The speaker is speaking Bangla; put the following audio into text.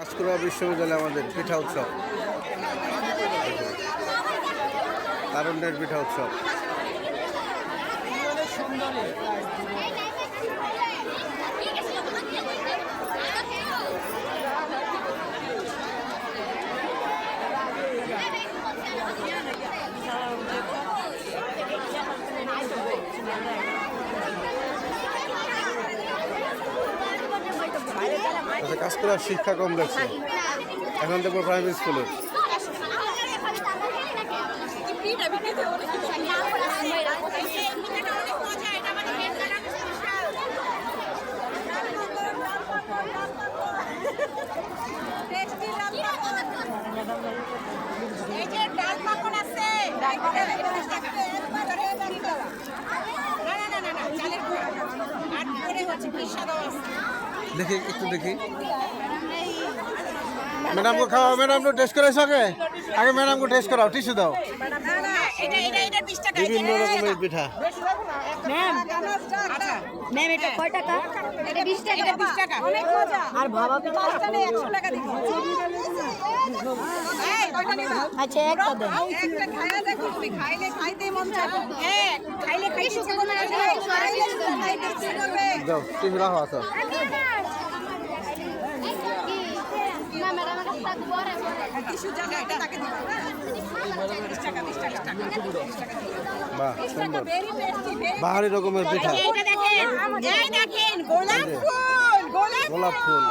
কাঁচকুড়া বিশ্ববিদ্যালয়ে আমাদের পিঠা উৎসব, তারুণ্যের পিঠা উৎসব। কাঁচকুড়া শিক্ষা কমপ্লেক্সে এখন দেখবো প্রাইমারি স্কুলের। দেখি একটু দেখি, ম্যাডাম को খাওয়া, ম্যাডাম को টেস্ট করাইছো আগে ম্যাডাম को টেস্ট করাও, টিস্যু দাও। বিভিন্ন রকমের পিঠা। ম্যাম ম্যাম এটা কয় টাকা? এটা 20 টাকা। এটা 20 টাকা। অনেক মজা। আর ভাবা পিঠা 100 টাকা দিই। এই কয়টা নিবা? আচ্ছা একটা দেন। একটা খায়া দেখো, তুমি খাইলে খাইতেই মন চাইবে। এক খাইলে খাইতে ইচ্ছে করবে, খাইতে ইচ্ছে করবে। দাও টিস্যু রাখো আছে। না ম্যাডাম এটা টাকা পরে টিস্যু জায়গা এটা তাকে দিবা। 20 টাকা 20 টাকা 20 টাকা। বাহ সুন্দর, ভেরি টেস্টি, ভেরি। বাহারি রকমের পিঠা। এইটা দেখেন, এই দেখেন গোলাপ ফুল, গোলাপ ফুল।